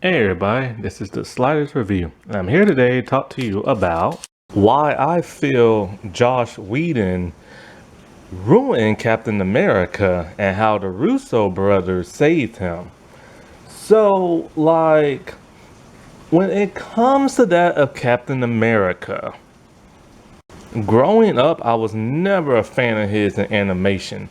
Hey everybody, this is the Sliders Review. And I'm here today to talk to you about why I feel Josh Whedon ruined Captain America and how the Russo brothers saved him. So, when it comes to that of Captain America, growing up, I was never a fan of his in animation.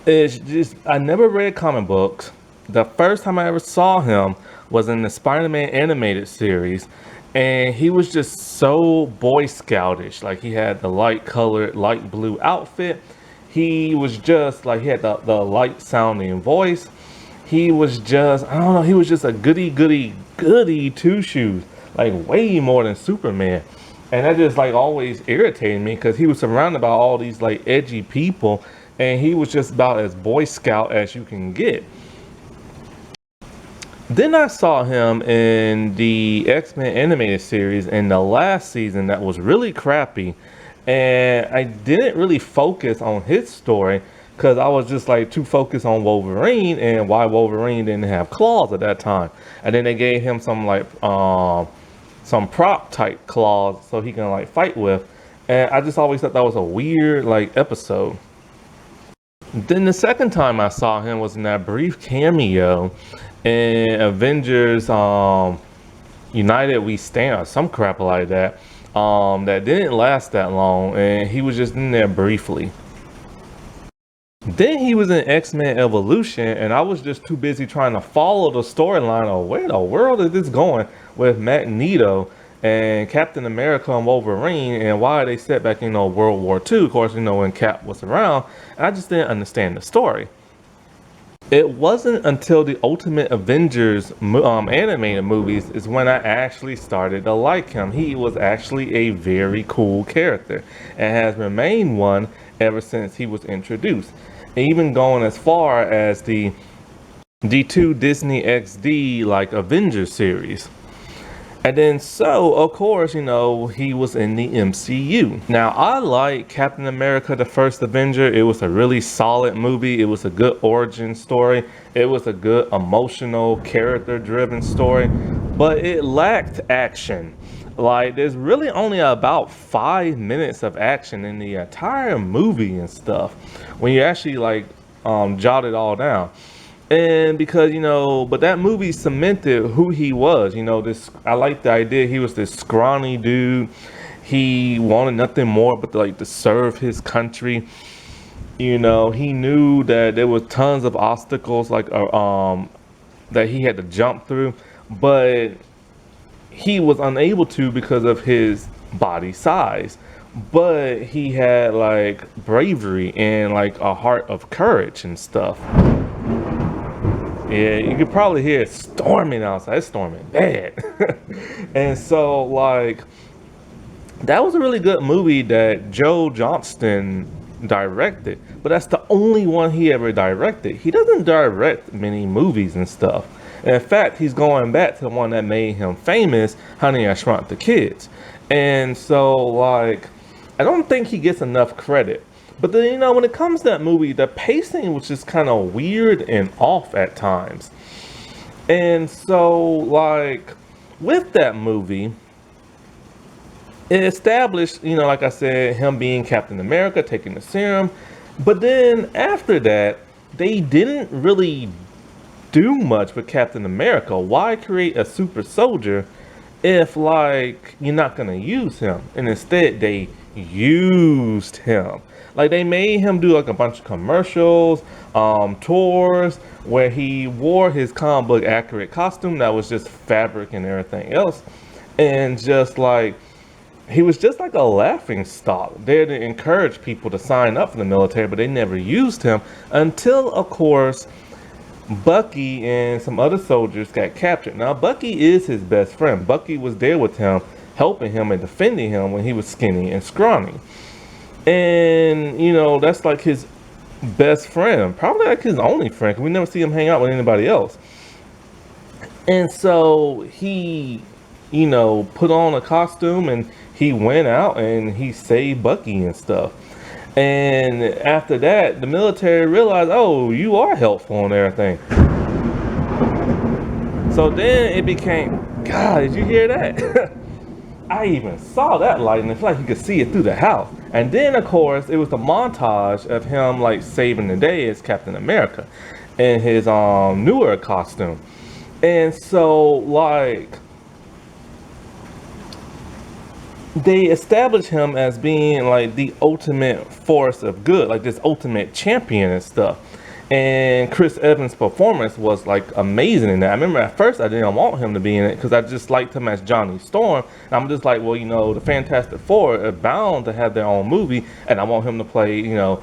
It's just, I never read comic books. The first time I ever saw him was in the Spider-Man animated series, and he was just so Boy Scoutish. Like, he had the light colored, light blue outfit. He was just like, he had the light sounding voice. He was just, I don't know, he was just a goody two shoes, like way more than Superman. And that just like always irritated me because he was surrounded by all these like edgy people, and he was just about as Boy Scout as you can get. Then I saw him in the X-Men animated series in the last season that was really crappy, and I didn't really focus on his story because I was just like too focused on Wolverine and why Wolverine didn't have claws at that time. And then they gave him some like some prop type claws so he can like fight with, and I just always thought that was a weird like episode. Then the second time I saw him was in that brief cameo in Avengers United We Stand or some crap like that. That didn't last that long, and he was just in there briefly. Then he was in X-Men Evolution, and I was just too busy trying to follow the storyline of where the world is this going with Magneto and Captain America and Wolverine, and why they set back in World War II. Of course, when Cap was around, and I just didn't understand the story. It wasn't until the Ultimate Avengers animated movies is when I actually started to like him. He was actually a very cool character and has remained one ever since he was introduced. Even going as far as the two Disney XD like Avengers series. And then so, of course, he was in the MCU. Now, I like Captain America, the First Avenger. It was a really solid movie. It was a good origin story. It was a good emotional, character-driven story. But it lacked action. Like, there's really only about 5 minutes of action in the entire movie and stuff. When you actually, jot it all down. And because but that movie cemented who he was. I like the idea he was this scrawny dude. He wanted nothing more but to serve his country. He knew that there was tons of obstacles that he had to jump through, but he was unable to because of his body size. But he had bravery and a heart of courage and stuff. Yeah, you could probably hear it storming outside. It's storming bad. And so, that was a really good movie that Joe Johnston directed. But that's the only one he ever directed. He doesn't direct many movies and stuff. And in fact, he's going back to the one that made him famous, Honey, I Shrunk the Kids. And so, I don't think he gets enough credit. But then, when it comes to that movie, the pacing was just kind of weird and off at times. And so, with that movie, it established, like I said, him being Captain America, taking the serum. But then after that, they didn't really do much with Captain America. Why create a super soldier if, you're not going to use him? And instead, they used him. They made him do a bunch of commercials, tours, where he wore his comic book accurate costume that was just fabric and everything else. And just he was just like a laughing stock there to encourage people to sign up for the military, but they never used him until, of course, Bucky and some other soldiers got captured. Now, Bucky is his best friend. Bucky was there with him, helping him and defending him when he was skinny and scrawny. And, that's his best friend. Probably his only friend, because we never see him hang out with anybody else. And so he, put on a costume and he went out and he saved Bucky and stuff. And after that, the military realized, oh, you are helpful and everything. So then it became, God, did you hear that? I even saw that light, and it's like you could see it through the house. And then, of course, it was the montage of him like saving the day as Captain America in his newer costume. And so, like, they established him as being like the ultimate force of good, like this ultimate champion and stuff. And Chris Evans' performance was like amazing in that. I remember at first I didn't want him to be in it because I just liked him as Johnny Storm. And I'm just like, well, you know, the Fantastic Four are bound to have their own movie, and I want him to play, you know,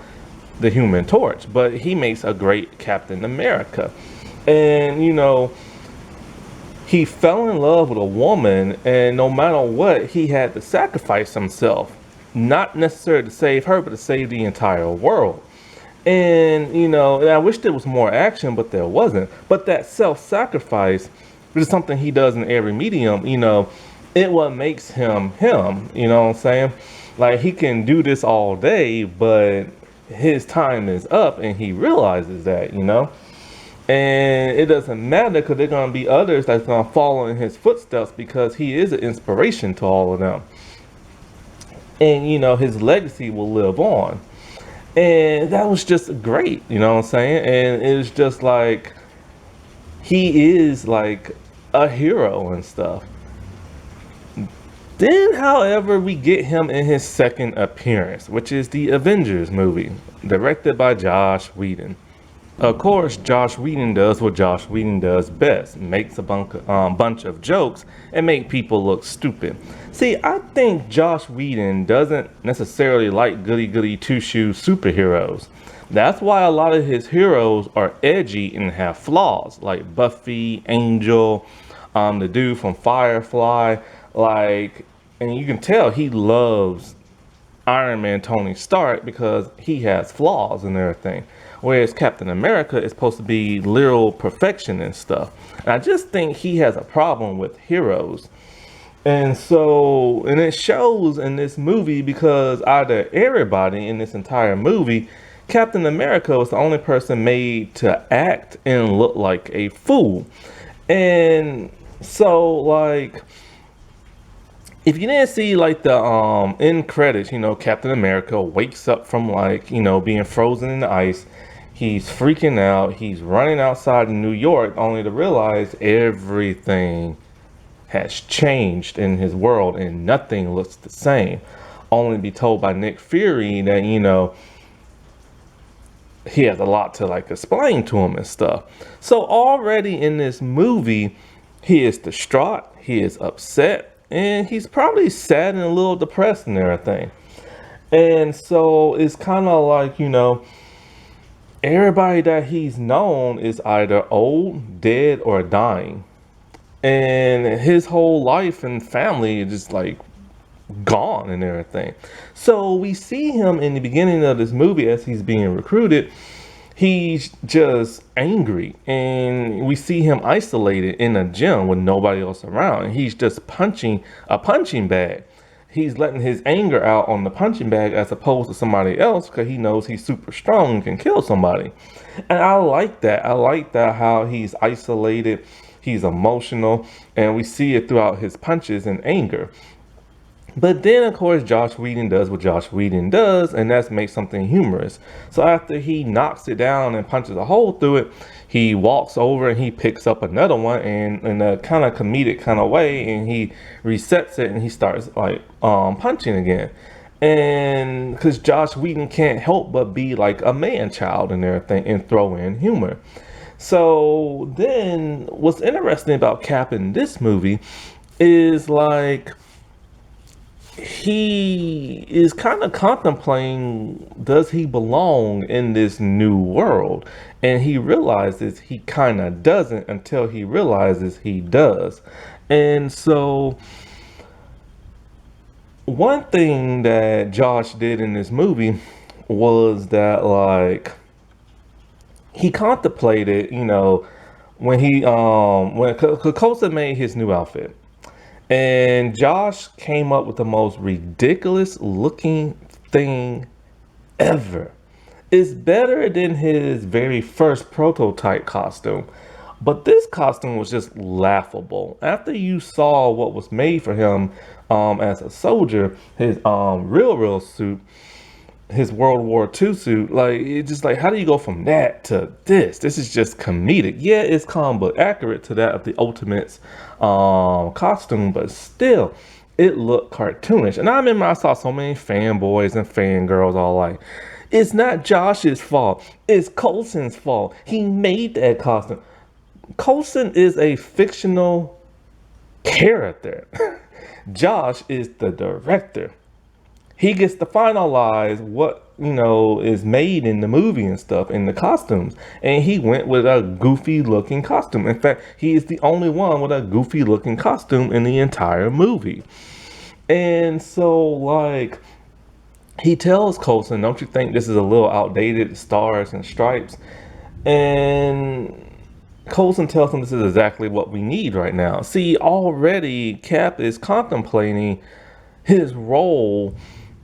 the Human Torch. But he makes a great Captain America. And, you know, he fell in love with a woman, and no matter what, he had to sacrifice himself. Not necessarily to save her, but to save the entire world. And, you know, and I wish there was more action, but there wasn't. But that self-sacrifice, which is something he does in every medium, you know, it what makes him him, you know what I'm saying? Like, he can do this all day, but his time is up, and he realizes that, you know? And it doesn't matter because there are going to be others that's going to follow in his footsteps because he is an inspiration to all of them. And, you know, his legacy will live on. And that was just great, you know what I'm saying? And it was just like, he is like a hero and stuff. Then, however, we get him in his second appearance, which is the Avengers movie, directed by Josh Whedon. Of course, Josh Whedon does what Josh Whedon does best, makes a bunch of jokes and make people look stupid. See, I think Josh Whedon doesn't necessarily like goody-goody two-shoes superheroes. That's why a lot of his heroes are edgy and have flaws, like Buffy, Angel, the dude from Firefly, like, and you can tell he loves Iron Man Tony Stark because he has flaws and everything. Whereas Captain America is supposed to be literal perfection and stuff. And I just think he has a problem with heroes. And so, and it shows in this movie because out of everybody in this entire movie, Captain America was the only person made to act and look like a fool. And so, like, if you didn't see like the end credits, you know, Captain America wakes up from like, you know, being frozen in the ice. He's freaking out. He's running outside in New York only to realize everything has changed in his world and nothing looks the same. Only to be told by Nick Fury that, you know, he has a lot to like explain to him and stuff. So already in this movie, he is distraught, he is upset, and he's probably sad and a little depressed and everything. And so it's kind of like, you know, everybody that he's known is either old, dead, or dying. And his whole life and family is just like gone and everything. So we see him in the beginning of this movie as he's being recruited. He's just angry, and we see him isolated in a gym with nobody else around. He's just punching a punching bag. He's letting his anger out on the punching bag as opposed to somebody else because he knows he's super strong and can kill somebody. And I like that. I like that how he's isolated, he's emotional, and we see it throughout his punches and anger. But then, of course, Josh Whedon does what Josh Whedon does, and that's make something humorous. So after he knocks it down and punches a hole through it, he walks over and he picks up another one and in a kind of comedic kind of way, and he resets it and he starts like punching again. And because Josh Whedon can't help but be like a man child and everything and throw in humor. So then what's interesting about Cap in this movie is like, he is kind of contemplating, does he belong in this new world? And he realizes he kind of doesn't until he realizes he does. And so one thing that Josh did in this movie was that like he contemplated, you know, when Kokosa made his new outfit. And Josh came up with the most ridiculous looking thing ever. It's better than his very first prototype costume. But this costume was just laughable. After you saw what was made for him as a soldier, his real suit, his World War II suit, like it's just like how do you go from that to this? This is just comedic. Yeah, it's comic book accurate to that of the Ultimates costume, but still, it looked cartoonish. And I remember I saw so many fanboys and fangirls all like, it's not Josh's fault. It's Coulson's fault. He made that costume. Coulson is a fictional character. Josh is the director. He gets to finalize what is made in the movie and stuff in the costumes, and he went with a goofy looking costume. In fact, he is the only one with a goofy looking costume in the entire movie. And so like he tells Coulson, don't you think this is a little outdated, stars and stripes? And Coulson tells him this is exactly what we need right now. See, already Cap is contemplating his role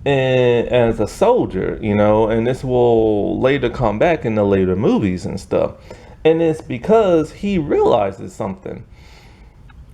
as a soldier, and this will later come back in the later movies and stuff. And it's because he realizes something.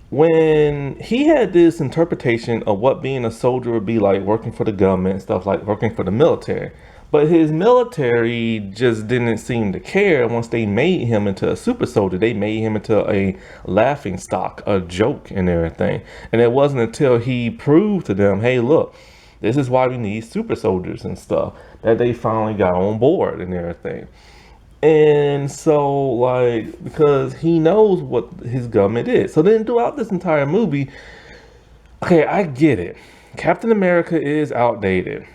When he had this interpretation of what being a soldier would be like, working for the government and stuff, like working for the military. But his military just didn't seem to care. Once they made him into a super soldier, they made him into a laughing stock, a joke and everything. And it wasn't until he proved to them, hey, look, this is why we need super soldiers and stuff, that they finally got on board and everything. And so, like, because he knows what his government is. So then throughout this entire movie, okay, I get it. Captain America is outdated.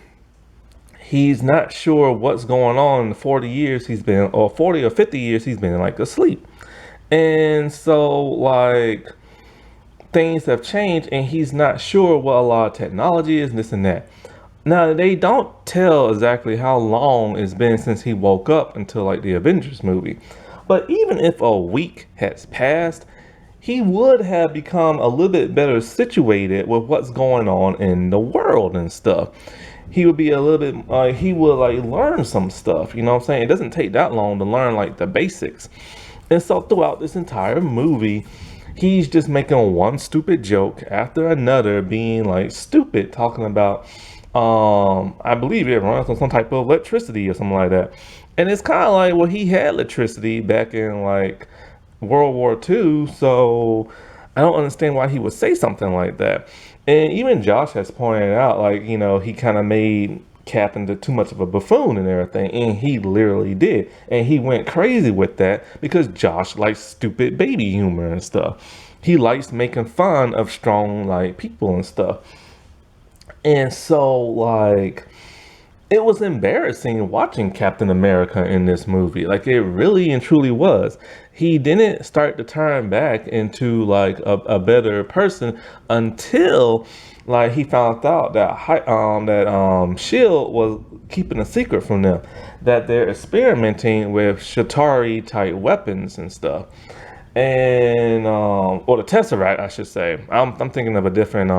He's not sure what's going on in the 40 years he's been, or 40 or 50 years he's been like asleep. And so, like, things have changed and he's not sure what a lot of technology is, this and that. Now, they don't tell exactly how long it's been since he woke up until like the Avengers movie. But even if a week has passed, he would have become a little bit better situated with what's going on in the world and stuff. He would be a little bit, he would like learn some stuff, you know what I'm saying? It doesn't take that long to learn like the basics. And so throughout this entire movie, he's just making one stupid joke after another, being like stupid, talking about I believe it runs on some type of electricity or something like that. And it's kind of like, well, he had electricity back in like World War II, so I don't understand why he would say something like that. And even Josh has pointed out, like, he kind of made Cap into too much of a buffoon and everything, and he literally did. And he went crazy with that because Josh likes stupid baby humor and stuff. He likes making fun of strong, like, people and stuff. And so, like, it was embarrassing watching Captain America in this movie. Like, it really and truly was. He didn't start to turn back into, like, a better person until, like, he found out that Shield was keeping a secret from them, that they're experimenting with Shatari type weapons and stuff. And, or the Tesseract, I should say. I'm thinking of a different,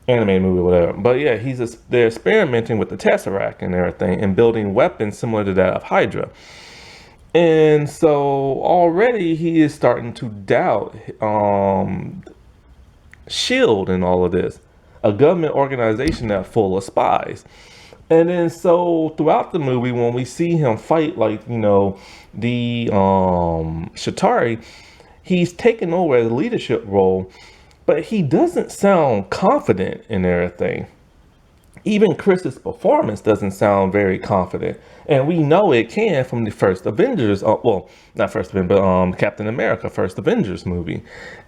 animated movie or whatever. But yeah, they're experimenting with the Tesseract and everything and building weapons similar to that of Hydra. And so already he is starting to doubt Shield and all of this, a government organization that's full of spies. And then so throughout the movie, when we see him fight, like, the Shatari, he's taken over a leadership role, but he doesn't sound confident in everything. Even Chris's performance doesn't sound very confident. And we know it can from the first Avengers, well, not first Avengers, but Captain America, first Avengers movie.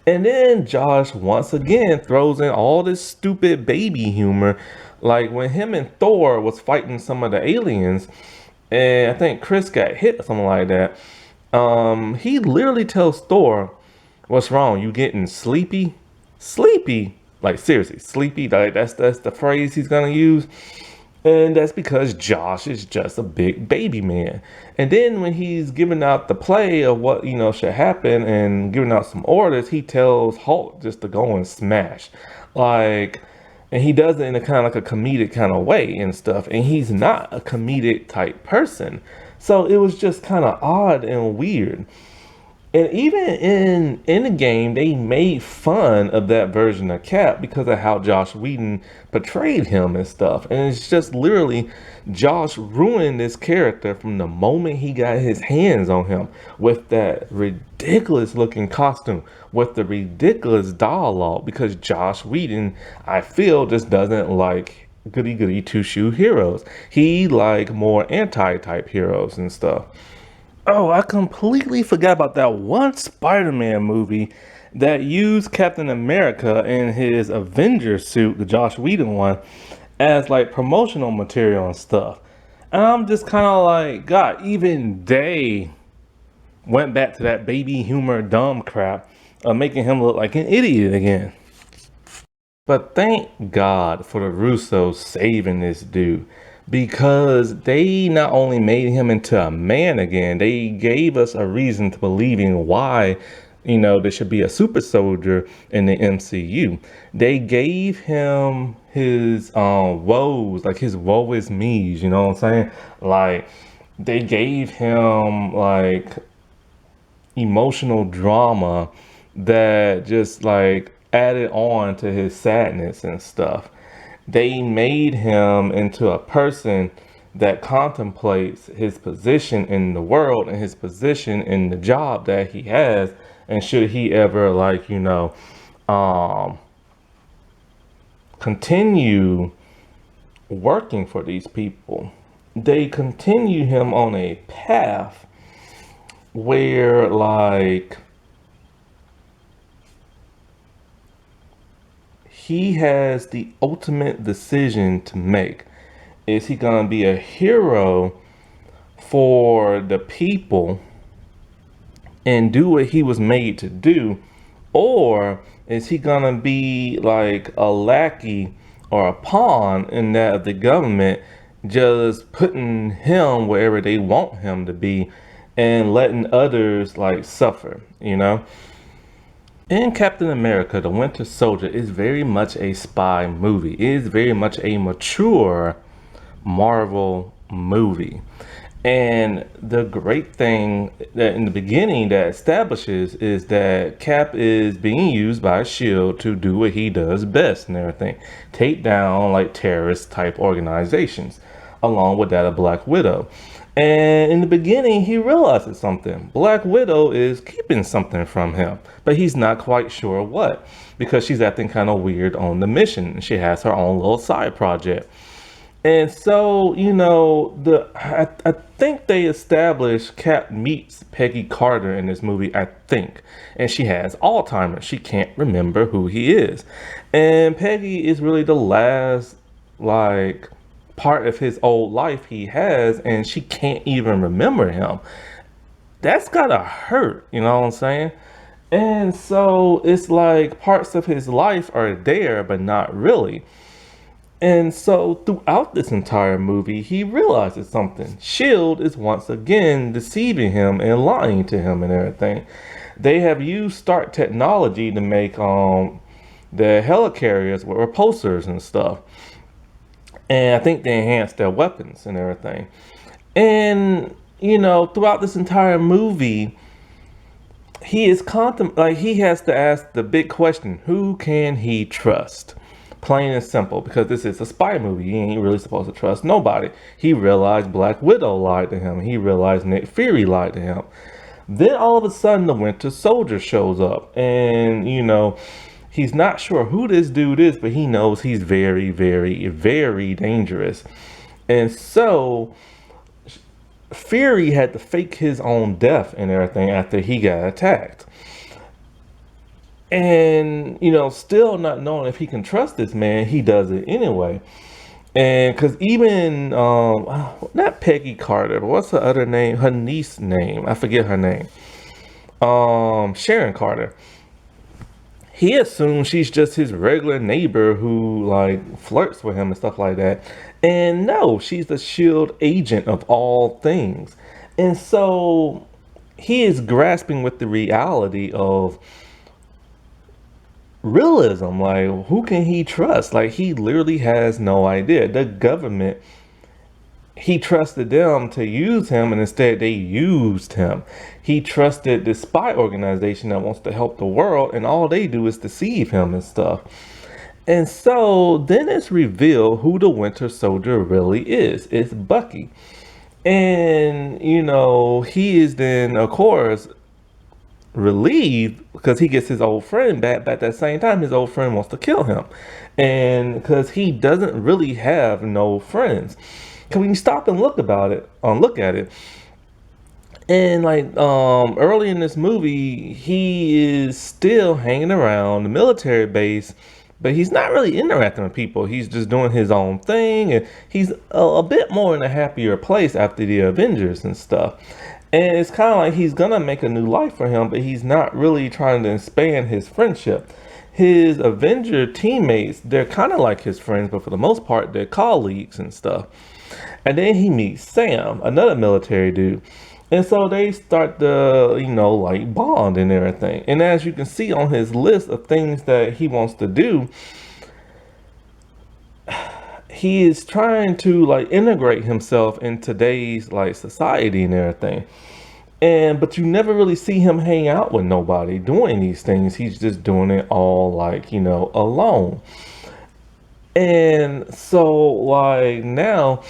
And then Josh once again throws in all this stupid baby humor. Like when him and Thor was fighting some of the aliens, and I think Chris got hit or something like that. He literally tells Thor, what's wrong? You getting sleepy? Sleepy? Like seriously, sleepy? Like that's the phrase he's gonna use. And that's because Josh is just a big baby man. And then when he's giving out the play of what, should happen and giving out some orders, he tells Hulk just to go and smash. Like, and he does it in a kind of like a comedic kind of way and stuff. And he's not a comedic type person. So it was just kind of odd and weird. And even in the game, they made fun of that version of Cap because of how Josh Whedon portrayed him and stuff. And it's just literally Josh ruined this character from the moment he got his hands on him with that ridiculous looking costume, with the ridiculous dialogue, because Josh Whedon, I feel, just doesn't like goody goody two shoe heroes. He like more anti type heroes and stuff. Oh, I completely forgot about that one Spider-Man movie that used Captain America in his Avenger suit, the Josh Whedon one, as like promotional material and stuff. And I'm just kind of like, God, even they went back to that baby humor dumb crap of making him look like an idiot again. But thank God for the Russos saving this dude, because they not only made him into a man again, they gave us a reason to believing why, there should be a super soldier in the MCU. They gave him his woes, like his woe is me's, you know what I'm saying? Like they gave him like emotional drama that just like added on to his sadness and stuff. They made him into a person that contemplates his position in the world and his position in the job that he has, and should he ever like um continue working for these people, they continue him on a path where like he has the ultimate decision to make. Is he going to be a hero for the people and do what he was made to do? Or is he going to be like a lackey or a pawn in that of the government, just putting him wherever they want him to be and letting others like suffer, In Captain America, The Winter Soldier is very much a spy movie. It is very much a mature Marvel movie. And the great thing that in the beginning that establishes is that Cap is being used by SHIELD to do what he does best and everything. Take down like terrorist type organizations, along with that of Black Widow. And in the beginning, he realizes something. Black Widow is keeping something from him, but he's not quite sure what, because she's acting kind of weird on the mission. She has her own little side project. And so, I think they established Cap meets Peggy Carter in this movie, I think. And she has Alzheimer's. She can't remember who he is. And Peggy is really the last, like, part of his old life he has, and she can't even remember him. That's gotta hurt, you know what I'm saying? And so it's like parts of his life are there, but not really. And so throughout this entire movie, he realizes something. SHIELD is once again deceiving him and lying to him and everything. They have used Stark technology to make the helicarriers with repulsors and stuff. And I think they enhanced their weapons and everything. And, throughout this entire movie, he is he has to ask the big question, who can he trust? Plain and simple, because this is a spy movie. He ain't really supposed to trust nobody. He realized Black Widow lied to him. He realized Nick Fury lied to him. Then all of a sudden the Winter Soldier shows up, and, he's not sure who this dude is, but he knows he's very, very, very dangerous. And so Fury had to fake his own death and everything after he got attacked. And, still not knowing if he can trust this man, he does it anyway. And because even, not Peggy Carter, but what's her other name? Her niece name. I forget her name. Sharon Carter. He assumes she's just his regular neighbor who like flirts with him and stuff like that. And no, she's the SHIELD agent of all things. And so he is grasping with the reality of realism. Like, who can he trust? Like, he literally has no idea. The government he trusted them to use him, and instead they used him. He trusted this spy organization that wants to help the world, and all they do is deceive him and stuff. And so then it's revealed who the Winter Soldier really is. It's Bucky. And, he is then, of course, relieved because he gets his old friend back, but at the same time his old friend wants to kill him, and because he doesn't really have no friends. Can we stop and look at it, and like early in this movie he is still hanging around the military base, but he's not really interacting with people. He's just doing his own thing, and he's a bit more in a happier place after the Avengers and stuff. And it's kind of like he's gonna make a new life for him, but he's not really trying to expand his friendship. His Avenger teammates, they're kind of like his friends, but for the most part, they're colleagues and stuff. And then he meets Sam, another military dude. And so they start to, like bond and everything. And as you can see on his list of things that he wants to do, he is trying to like integrate himself in today's like society and everything. But you never really see him hang out with nobody doing these things. He's just doing it all like, alone. And so like now,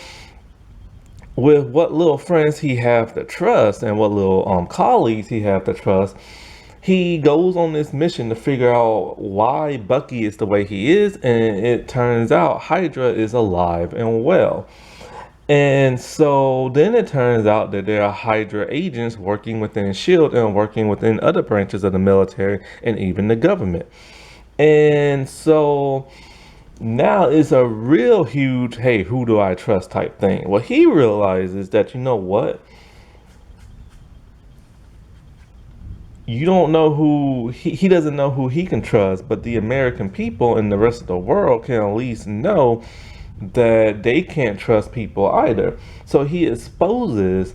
with what little friends he have to trust and what little colleagues he have to trust, he goes on this mission to figure out why Bucky is the way he is, and it turns out Hydra is alive and well. And so then it turns out that there are Hydra agents working within SHIELD and working within other branches of the military and even the government. And so now it's a real huge, hey, who do I trust type thing. Well, he realizes that, you know what? You don't know who, he doesn't know who he can trust, but the American people and the rest of the world can at least know that they can't trust people either. So he exposes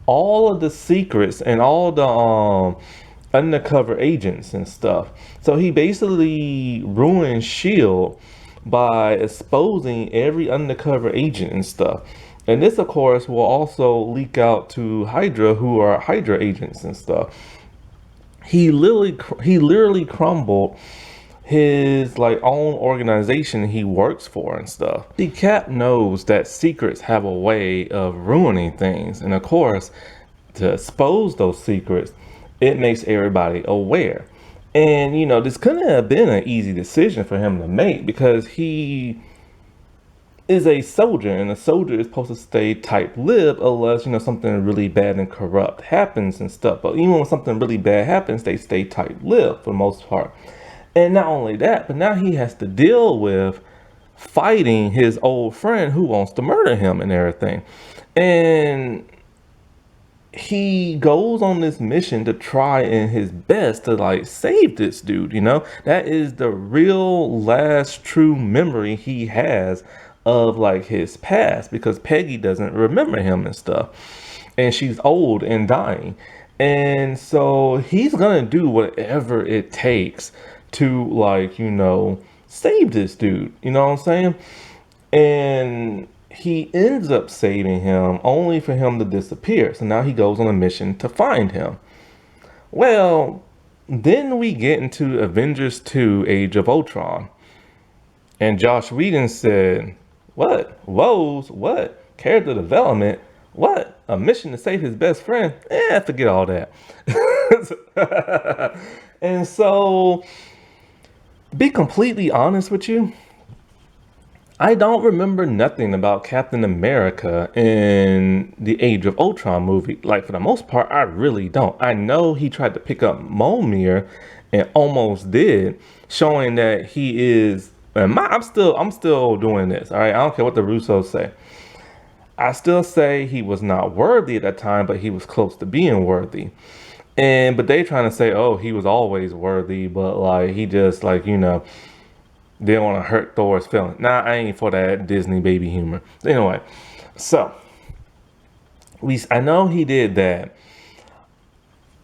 all of the secrets and all the undercover agents and stuff. So he basically ruins SHIELD by exposing every undercover agent and stuff. And this, of course, will also leak out to Hydra, who are Hydra agents and stuff. He literally crumbled his like own organization he works for and stuff. The Cap knows that secrets have a way of ruining things, and of course, to expose those secrets, it makes everybody aware. And this couldn't have been an easy decision for him to make, because he is a soldier, and a soldier is supposed to stay tight-lipped unless something really bad and corrupt happens and stuff. But even when something really bad happens, they stay tight-lipped for the most part. And not only that, but now he has to deal with fighting his old friend who wants to murder him and everything. And he goes on this mission to try in his best to like save this dude. That is the real last true memory he has of like his past, because Peggy doesn't remember him and stuff, and she's old and dying. And so he's gonna do whatever it takes to like save this dude, you know what I'm saying? And he ends up saving him only for him to disappear. So now he goes on a mission to find him. Well, then we get into Avengers 2 Age of Ultron, and Josh Whedon said, what? Woes? What? Character development? What? A mission to save his best friend? Forget all that. And so, to be completely honest with you, I don't remember nothing about Captain America in the Age of Ultron movie. Like, for the most part, I really don't. I know he tried to pick up Mjolnir and almost did, showing that he is. And I'm still doing this. All right, I don't care what the Russos say. I still say he was not worthy at that time, but he was close to being worthy. But they trying to say, oh, he was always worthy, but like he just like didn't want to hurt Thor's feelings. Nah, I ain't for that Disney baby humor. Anyway, so I know he did that.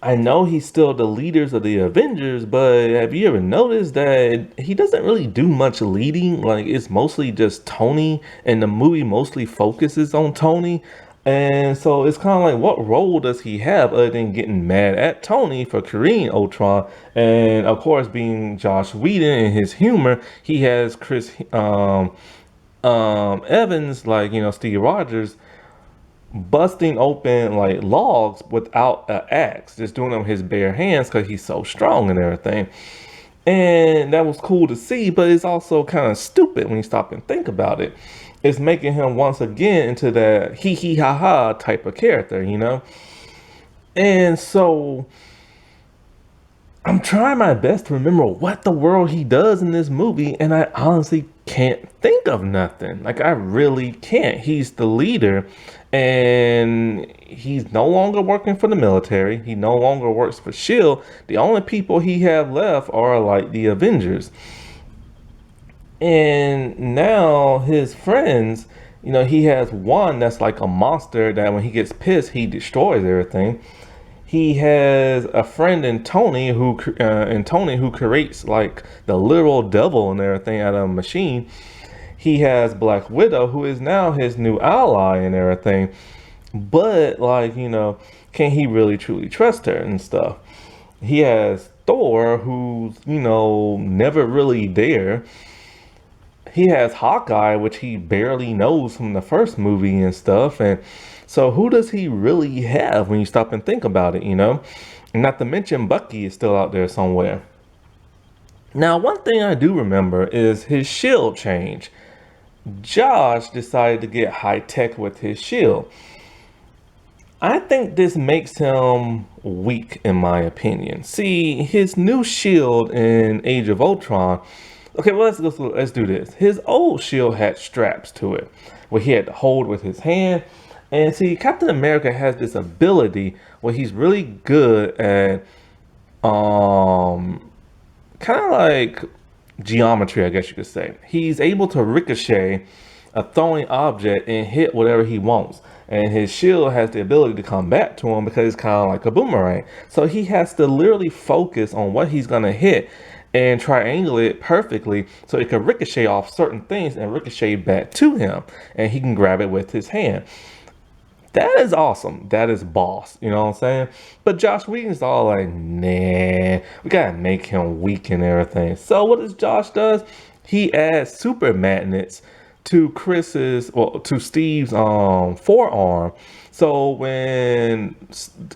I know he's still the leaders of the Avengers, but have you ever noticed that he doesn't really do much leading? Like it's mostly just Tony, and the movie mostly focuses on Tony. And so it's kind of like, what role does he have other than getting mad at Tony for creating Ultron? And of course, being Josh Whedon and his humor, he has Chris Evans, like Steve Rogers, busting open like logs without an axe, just doing them with his bare hands because he's so strong and everything. And that was cool to see, but it's also kind of stupid when you stop and think about it. It's making him once again into that hee hee ha ha type of character. And so I'm trying my best to remember what the world he does in this movie, and I honestly can't think of nothing. Like, I really can't. He's the leader, and he's no longer working for the military. He no longer works for SHIELD. The only people he have left are like the Avengers. And now his friends, he has one that's like a monster that when he gets pissed, he destroys everything. He has a friend in Tony who creates like the literal devil and everything out of a machine. He has Black Widow, who is now his new ally and everything. But like, can he really truly trust her and stuff? He has Thor, who's, never really there. He has Hawkeye, which he barely knows from the first movie and stuff. And so who does he really have when you stop and think about it, And not to mention Bucky is still out there somewhere. Now, one thing I do remember is his shield change. Josh decided to get high tech with his shield. I think this makes him weak, in my opinion. See, his new shield in Age of Ultron. Okay, well, let's do this. His old shield had straps to it, where he had to hold with his hand. And see, Captain America has this ability where he's really good at, kind of like geometry, I guess you could say. He's able to ricochet a throwing object and hit whatever he wants. And his shield has the ability to come back to him because it's kind of like a boomerang. So he has to literally focus on what he's going to hit and triangulate it perfectly so it can ricochet off certain things and ricochet back to him. And he can grab it with his hand. That is awesome. That is boss. You know what I'm saying? But Josh Whedon's all like, nah, we gotta make him weak and everything. So what does Josh does? He adds super magnets to to Steve's forearm. So when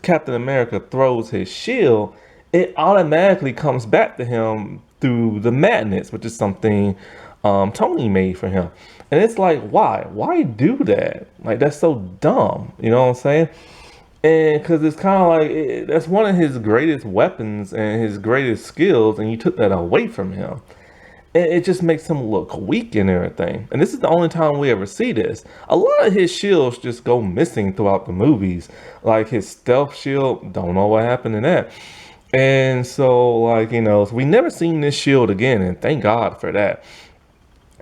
Captain America throws his shield, it automatically comes back to him through the magnets, which is something Tony made for him. And it's like, why? Why do that? Like, that's so dumb. You know what I'm saying? And because it's kind of like, that's one of his greatest weapons and his greatest skills, and you took that away from him. And it just makes him look weak and everything. And this is the only time we ever see this. A lot of his shields just go missing throughout the movies. Like his stealth shield, don't know what happened to that. And so, like, so we never seen this shield again, and thank God for that.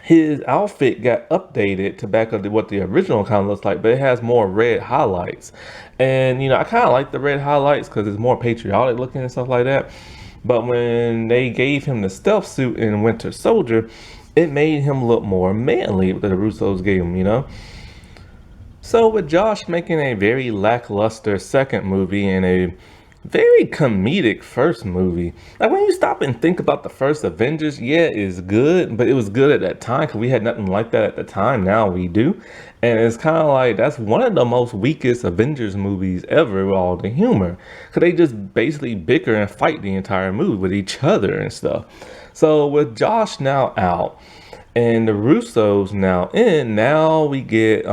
His outfit got updated to back up to what the original kind of looks like, but it has more red highlights. And, I kind of like the red highlights because it's more patriotic looking and stuff like that. But when they gave him the stealth suit in Winter Soldier, it made him look more manly that the Russos gave him. So with Josh making a very lackluster second movie and a very comedic first movie. Like, when you stop and think about the first Avengers, yeah, it's good, but it was good at that time because we had nothing like that at the time. Now we do. And it's kind of like, that's one of the most weakest Avengers movies ever with all the humor. Because they just basically bicker and fight the entire movie with each other and stuff. So with Josh now out, and the Russos now in, now we get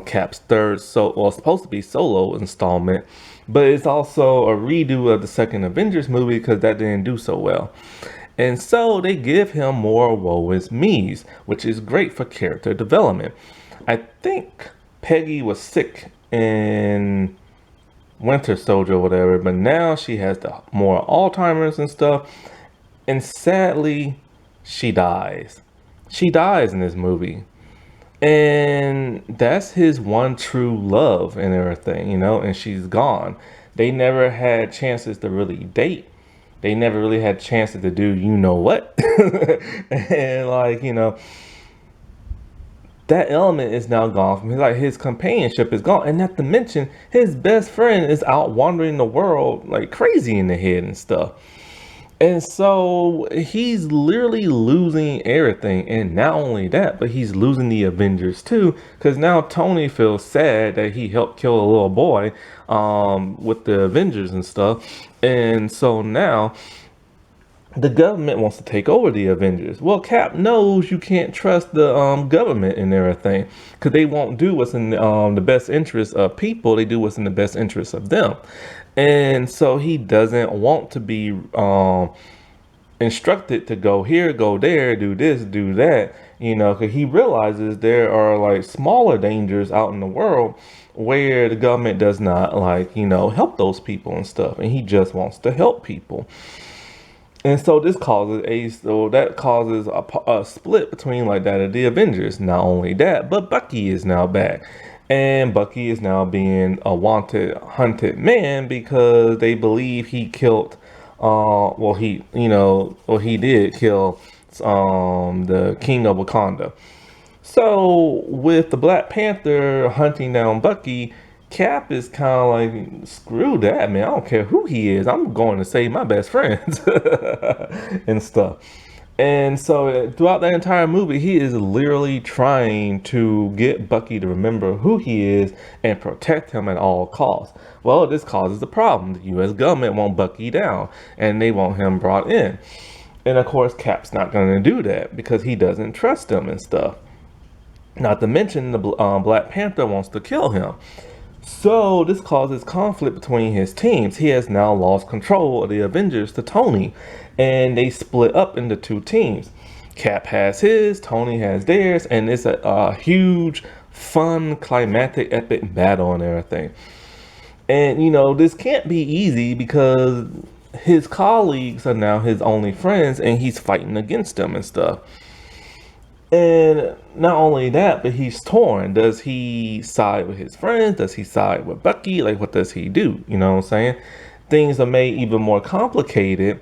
Cap's third, supposed to be solo installment. But it's also a redo of the second Avengers movie because that didn't do so well. And so they give him more woe is me's, which is great for character development. I think Peggy was sick in Winter Soldier or whatever, but now she has the more Alzheimer's and stuff. And sadly, she dies. She dies in this movie. And that's his one true love and everything, and she's gone. They never had chances to really date. They never really had chances to do you know what. And like, that element is now gone from his, like, his companionship is gone. And not to mention his best friend is out wandering the world like crazy in the head and stuff. And so he's literally losing everything. And not only that, but he's losing the Avengers too. Because now Tony feels sad that he helped kill a little boy with the Avengers and stuff. And so now the government wants to take over the Avengers. Well, Cap knows you can't trust the government and everything, because they won't do what's in the best interest of people. They do what's in the best interest of them. And so he doesn't want to be instructed to go here, go there, do this, do that, because he realizes there are like smaller dangers out in the world where the government does not help those people and stuff. And he just wants to help people. And so this causes a split between like that of the Avengers. Not only that, but Bucky is now back. And Bucky is now being a wanted, hunted man because they believe he killed, he did kill the King of Wakanda. So with the Black Panther hunting down Bucky, Cap is kind of like, screw that, man. I don't care who he is. I'm going to save my best friends and stuff. And so throughout the entire movie, he is literally trying to get Bucky to remember who he is and protect him at all costs. Well, this causes a problem. The U.S. government want Bucky down and they want him brought in. And of course, Cap's not going to do that because he doesn't trust him and stuff. Not to mention the Black Panther wants to kill him. So this causes conflict between his teams. He has now lost control of the Avengers to Tony, and they split up into two teams. Cap has his, Tony has theirs, and it's a huge, fun, climactic, epic battle and everything. And this can't be easy because his colleagues are now his only friends, and he's fighting against them and stuff. And not only that, but he's torn. Does he side with his friends? Does he side with Bucky? Like, what does he do? You know what I'm saying? Things are made even more complicated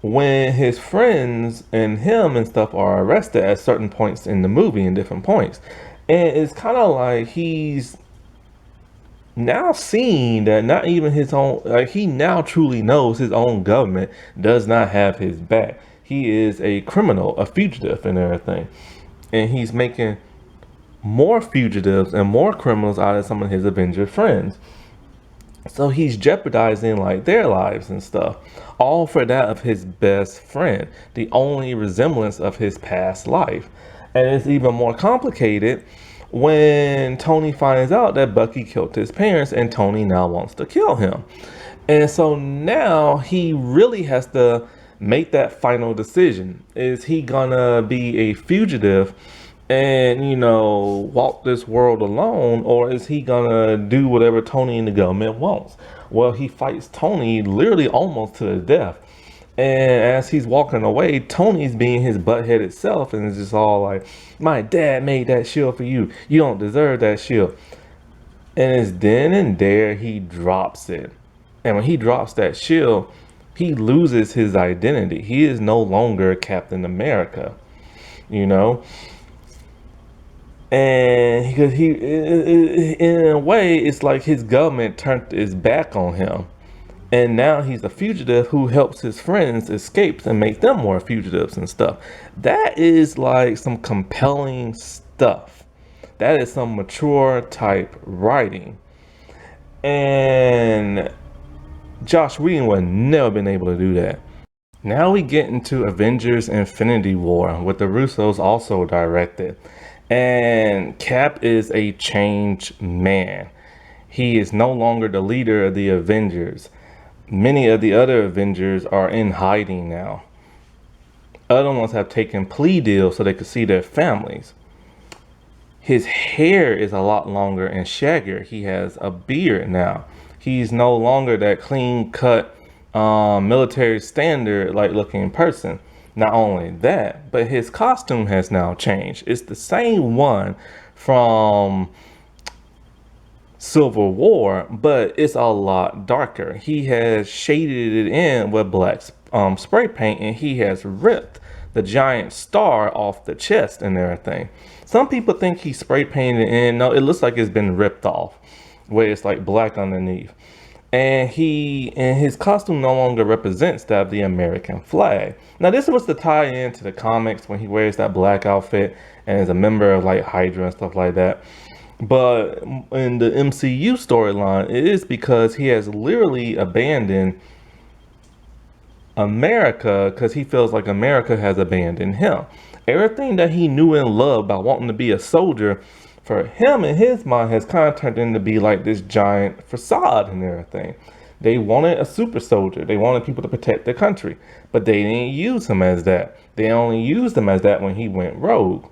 when his friends and him and stuff are arrested at certain points in the movie, in different points. And it's kind of like he's now seeing that not even his own, like, he now truly knows his own government does not have his back. He is a criminal, a fugitive and everything. And he's making more fugitives and more criminals out of some of his Avenger friends. So he's jeopardizing like their lives and stuff. All for that of his best friend. The only resemblance of his past life. And it's even more complicated when Tony finds out that Bucky killed his parents and Tony now wants to kill him. And so now he really has to make that final decision. Is he gonna be a fugitive and walk this world alone, or is he gonna do whatever Tony and the government wants? Well, he fights Tony literally almost to the death, and as he's walking away, Tony's being his butt-headed self and it's just all like, my dad made that shield for you, you don't deserve that shield. And it's then and there he drops it. And when he drops that shield, he loses his identity. He is no longer Captain America, and because in a way, it's like his government turned its back on him, and now he's a fugitive who helps his friends escape and make them more fugitives and stuff. That is like some compelling stuff. That is some mature type writing, and Josh Whedon would never been able to do that. Now we get into Avengers Infinity War, what the Russos also directed. And Cap is a changed man. He is no longer the leader of the Avengers. Many of the other Avengers are in hiding now. Other ones have taken plea deals so they could see their families. His hair is a lot longer and shaggier. He has a beard now. He's no longer that clean-cut, military standard like looking person. Not only that, but his costume has now changed. It's the same one from Civil War, but it's a lot darker. He has shaded it in with black spray paint, and he has ripped the giant star off the chest and everything. Some people think he spray painted it in. No, it looks like it's been ripped off, where it's like black underneath. And his costume no longer represents that of the American flag. Now this was to tie into the comics when he wears that black outfit and is a member of like Hydra and stuff like that. But in the MCU storyline, it is because he has literally abandoned America because he feels like America has abandoned him. Everything that he knew and loved by wanting to be a soldier, for him in his mind, has kind of turned into be like this giant facade and everything. They wanted a super soldier. They wanted people to protect their country, but they didn't use him as that. They only used him as that when he went rogue.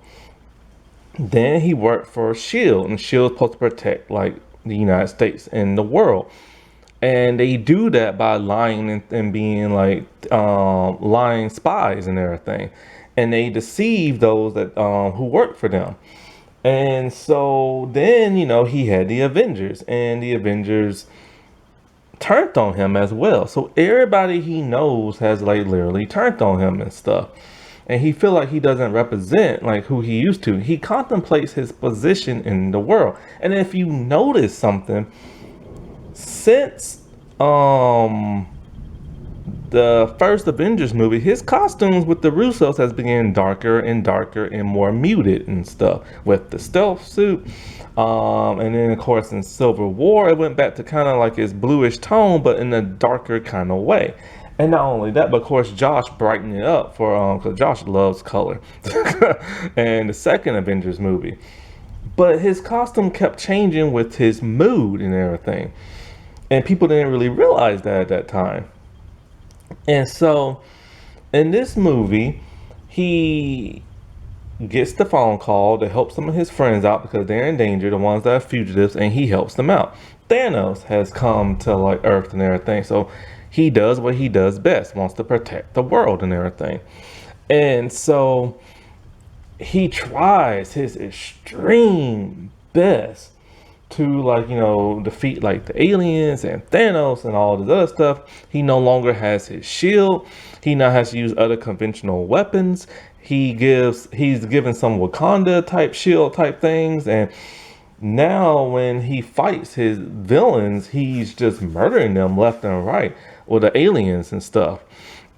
Then he worked for SHIELD, and SHIELD's supposed to protect like the United States and the world. And they do that by lying and being like lying spies and everything. And they deceive those that who work for them. And so then, he had the Avengers, and the Avengers turned on him as well. So everybody he knows has like literally turned on him and stuff. And he feel like he doesn't represent like who he used to. He contemplates his position in the world. And if you notice something, since the first Avengers movie, his costumes with the Russos has been getting darker and darker and more muted and stuff with the stealth suit. And then of course in Civil War, it went back to kind of like his bluish tone, but in a darker kind of way. And not only that, but of course Josh brightened it up for because Josh loves color. And the second Avengers movie. But his costume kept changing with his mood and everything. And people didn't really realize that at that time. And so in this movie, he gets the phone call to help some of his friends out because they're in danger, the ones that are fugitives, and he helps them out. Thanos has come to like Earth and everything, so he does what he does best, wants to protect the world and everything. And so he tries his extreme best to like, defeat like the aliens and Thanos and all this other stuff. He no longer has his shield. He now has to use other conventional weapons. He's given some Wakanda type shield type things, and now when he fights his villains, he's just murdering them left and right, or the aliens and stuff.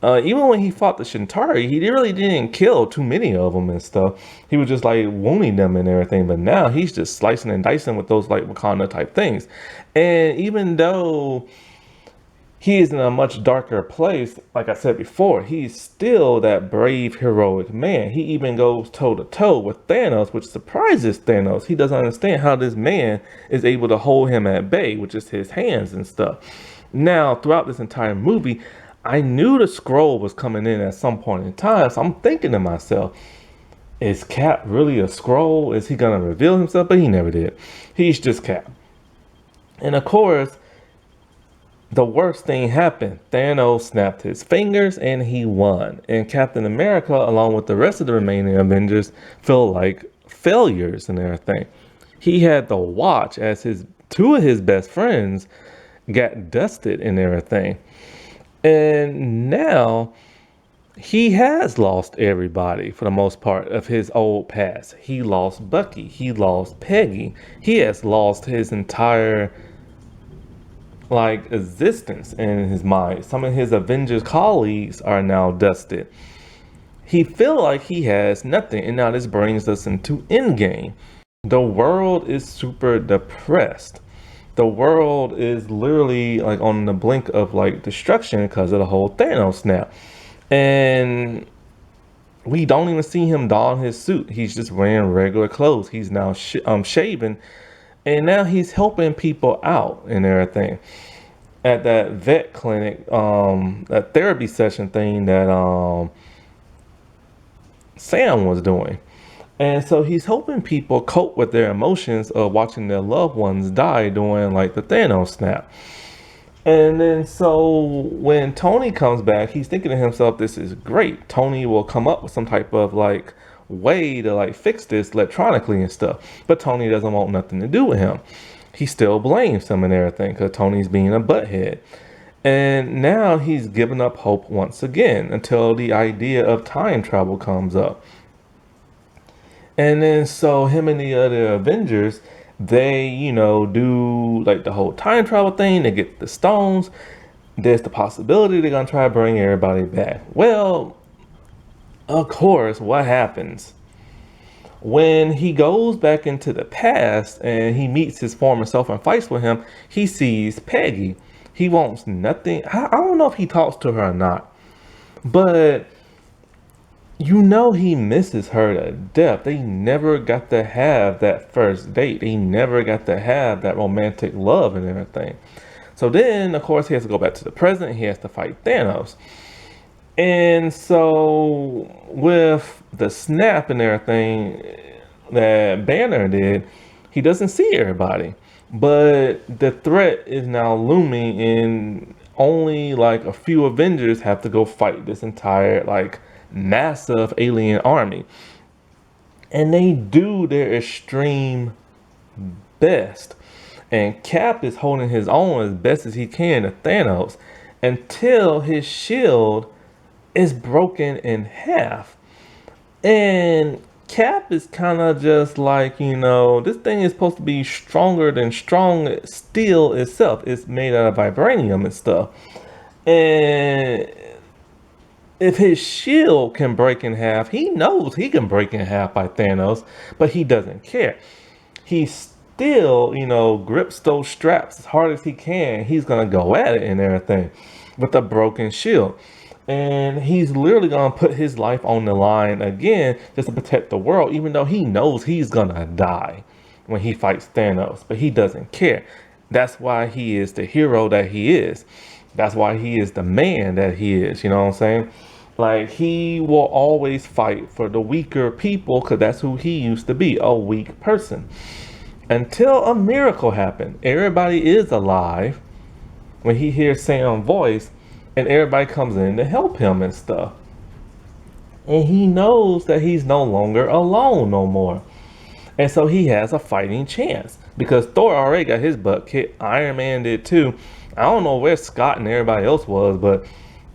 Even when he fought the Shintari, he really didn't kill too many of them and stuff. He was just like wounding them and everything. But now he's just slicing and dicing with those like Wakanda type things. And even though he is in a much darker place, like I said before, he's still that brave, heroic man. He even goes toe to toe with Thanos, which surprises Thanos. He doesn't understand how this man is able to hold him at bay, which is his hands and stuff. Now, throughout this entire movie, I knew the scroll was coming in at some point in time, so I'm thinking to myself, is Cap really a scroll? Is he gonna reveal himself? But he never did. He's just Cap. And of course, the worst thing happened. Thanos snapped his fingers and he won. And Captain America, along with the rest of the remaining Avengers, feel like failures and everything. He had to watch as two of his best friends got dusted and everything. And now he has lost everybody for the most part of his old past. He lost Bucky. He lost Peggy. He has lost his entire like existence in his mind. Some of his Avengers colleagues are now dusted. He feel like he has nothing. And now this brings us into Endgame. The world is super depressed. The world is literally like on the blink of like destruction because of the whole Thanos snap. And we don't even see him don his suit. He's just wearing regular clothes. He's now shaven, and now he's helping people out and everything at that vet clinic, that therapy session thing that Sam was doing. And so he's helping people cope with their emotions of watching their loved ones die during like the Thanos snap. And then so when Tony comes back, he's thinking to himself, this is great. Tony will come up with some type of like way to like fix this electronically and stuff. But Tony doesn't want nothing to do with him. he still blames him and everything because Tony's being a butthead. And now he's given up hope once again until the idea of time travel comes up. And then so him and the other Avengers, they, do like the whole time travel thing. They get the stones. There's the possibility they're gonna try to bring everybody back. Well, of course, what happens? When he goes back into the past and he meets his former self and fights with him, he sees Peggy. He wants nothing. I don't know if he talks to her or not, but he misses her to death. They never got to have that first date. They never got to have that romantic love and everything. So then, of course, he has to go back to the present. He has to fight Thanos. And so with the snap and everything that Banner did, he doesn't see everybody. But the threat is now looming, and only like a few Avengers have to go fight this entire like massive alien army. And they do their extreme best. And Cap is holding his own as best as he can to Thanos until his shield is broken in half. And Cap is kind of just like, this thing is supposed to be stronger than strong steel itself. It's made out of vibranium and stuff. And if his shield can break in half, he knows he can break in half by Thanos, but he doesn't care. He still, grips those straps as hard as he can. He's going to go at it and everything with a broken shield. And he's literally going to put his life on the line again just to protect the world, even though he knows he's going to die when he fights Thanos. But he doesn't care. That's why he is the hero that he is. That's why he is the man that he is. You know what I'm saying? Like, he will always fight for the weaker people because that's who he used to be, a weak person. Until a miracle happened. Everybody is alive when he hears Sam's voice. And everybody comes in to help him and stuff. And he knows that he's no longer alone no more. And so he has a fighting chance. Because Thor already got his butt kicked. Iron Man did too. I don't know where Scott and everybody else was, but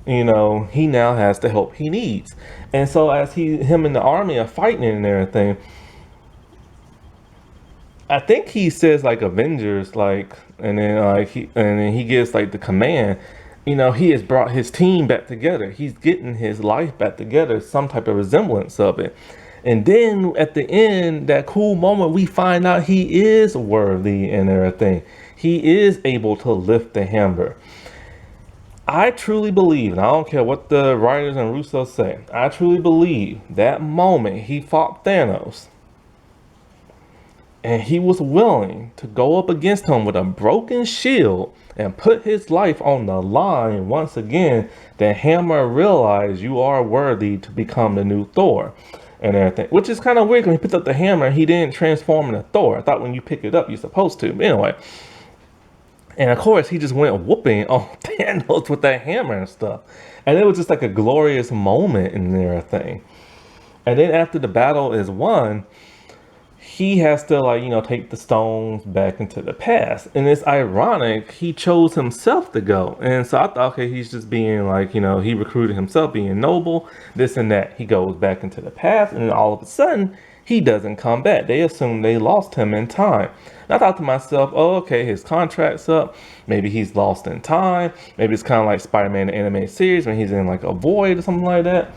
he now has the help he needs. And so as him and the army are fighting and everything, I think he says like Avengers, like, and then he gives like the command. He has brought his team back together. He's getting his life back together, some type of resemblance of it. And then at the end, that cool moment, we find out he is worthy and everything. He is able to lift the hammer. I truly believe, and I don't care what the writers and Russo say, I truly believe that moment he fought Thanos, and he was willing to go up against him with a broken shield and put his life on the line once again, the hammer realized you are worthy to become the new Thor and everything. Which is kind of weird when he picked up the hammer, he didn't transform into Thor. I thought when you pick it up, you're supposed to. But anyway. And of course, he just went whooping on Thanos with that hammer and stuff. And it was just like a glorious moment in everything. And then after the battle is won, he has to take the stones back into the past. And it's ironic, he chose himself to go. And so I thought, okay, he's just being he recruited himself, being noble, this and that. He goes back into the past, and then all of a sudden, he doesn't come back. They assume they lost him in time. And I thought to myself, oh, okay, his contract's up. Maybe he's lost in time. Maybe it's kind of like Spider-Man the animated series when he's in like a void or something like that.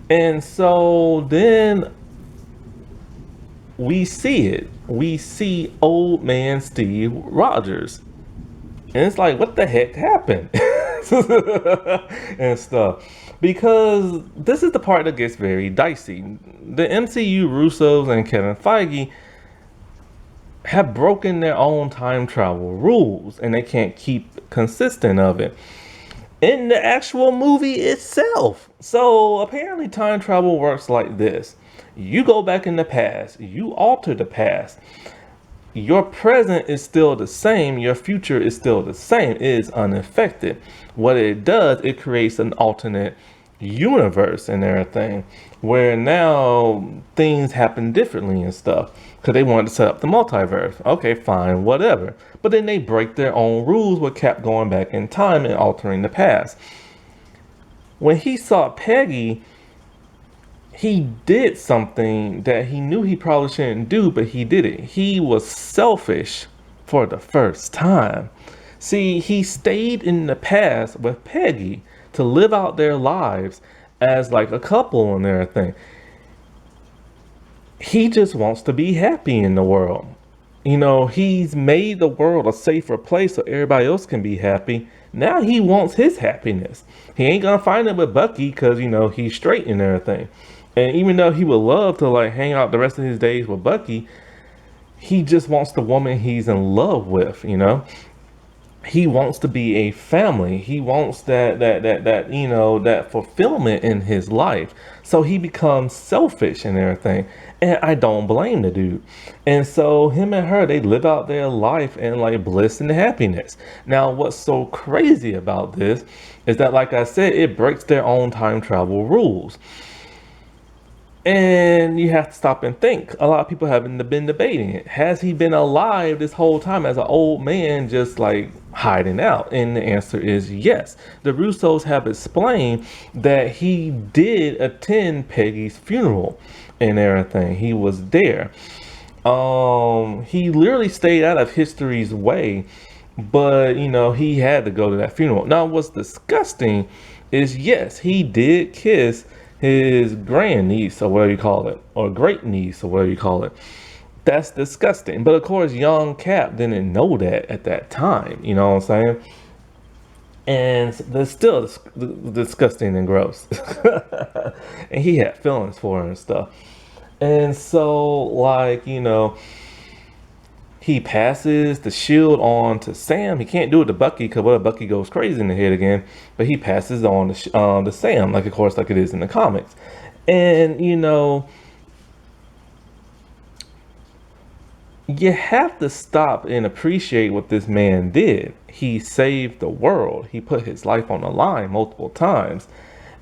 And so then we see it. We see old man Steve Rogers. And it's like, what the heck happened? And stuff. Because this is the part that gets very dicey. The MCU Russos and Kevin Feige have broken their own time travel rules, and they can't keep consistent of it in the actual movie itself. So apparently time travel works like this. You go back in the past, you alter the past. Your present is still the same, your future is still the same, it is unaffected. What it does, it creates an alternate universe and everything, where now things happen differently and stuff because they wanted to set up the multiverse. Okay, fine, whatever. But then they break their own rules with Cap going back in time and altering the past. When he saw Peggy, he did something that he knew he probably shouldn't do, but he did it. He was selfish for the first time. See, he stayed in the past with Peggy to live out their lives as like a couple and everything. He just wants to be happy in the world. You know, he's made the world a safer place so everybody else can be happy. Now he wants his happiness. He ain't gonna find it with Bucky because, you know, he's straight and everything. And even though he would love to like hang out the rest of his days with Bucky, he just wants the woman he's in love with, you know. He wants to be a family. He wants that you know, that fulfillment in his life. So he becomes selfish and everything. And I don't blame the dude. And so him and her, they live out their life in like bliss and happiness. Now, what's so crazy about this is that, like I said, it breaks their own time travel rules. And you have to stop and think. A lot of people haven't been debating it. Has he been alive this whole time as an old man just like hiding out? And the answer is yes. The Russos have explained that he did attend Peggy's funeral and everything. He was there. He literally stayed out of history's way, but you know, he had to go to that funeral. Now, what's disgusting is yes, he did kiss his grandniece or whatever you call it, or great niece or whatever you call it. That's disgusting. But of course, young Cap didn't know that at that time. You know what I'm saying? And that's still disgusting and gross. And he had feelings for her and stuff. And so, like, you know, he passes the shield on to Sam. He can't do it to Bucky because what if Bucky goes crazy in the head again? But he passes on to Sam, like of course, like it is in the comics. And you know, you have to stop and appreciate what this man did. He saved the world. He put his life on the line multiple times,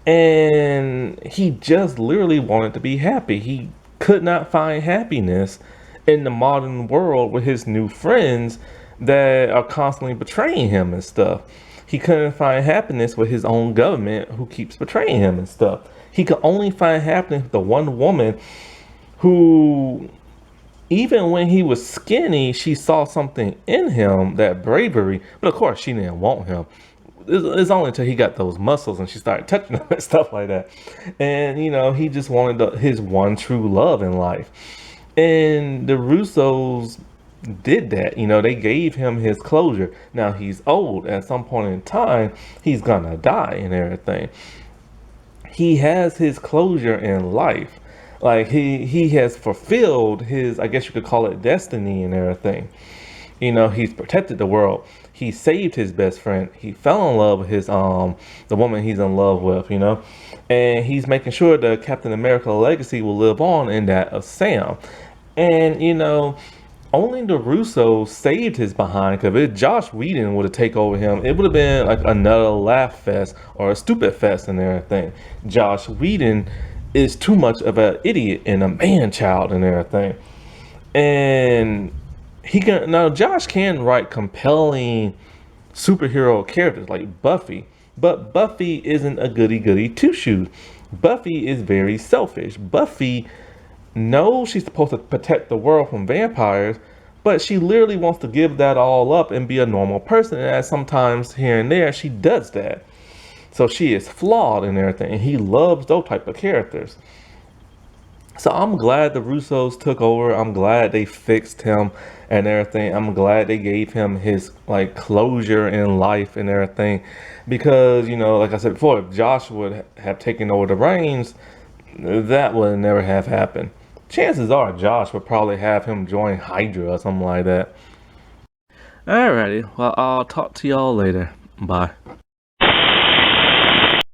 and he just literally wanted to be happy. He could not find happiness in the modern world with his new friends that are constantly betraying him and stuff. He couldn't find happiness with his own government who keeps betraying him and stuff. He could only find happiness with the one woman who, even when he was skinny, she saw something in him, that bravery. But of course, she didn't want him. It's only until he got those muscles and she started touching him and stuff like that. And, you know, he just wanted his one true love in life. And the Russos did that. You know, they gave him his closure. Now he's old. At some point in time, he's gonna die and everything. He has his closure in life. Like he has fulfilled his, I guess you could call it, destiny and everything. You know, he's protected the world. He saved his best friend. He fell in love with his the woman he's in love with, you know. And he's making sure the Captain America legacy will live on in that of Sam. And, you know, only the Russos saved his behind, because if Josh Whedon would have taken over him, it would have been like another laugh fest or a stupid fest and everything. Josh Whedon is too much of an idiot and a man-child and everything. And Josh can write compelling superhero characters like Buffy, but Buffy isn't a goody-goody two-shoes. Buffy is very selfish. Buffy knows she's supposed to protect the world from vampires, but she literally wants to give that all up and be a normal person. And as sometimes here and there, she does that. So she is flawed and everything, and he loves those type of characters. So I'm glad the Russos took over. I'm glad they fixed him and everything. I'm glad they gave him his like closure in life and everything. Because, you know, like I said before, if Josh would have taken over the reins, that would never have happened. Chances are Josh would probably have him join Hydra or something like that. Alrighty, well, I'll talk to y'all later. Bye.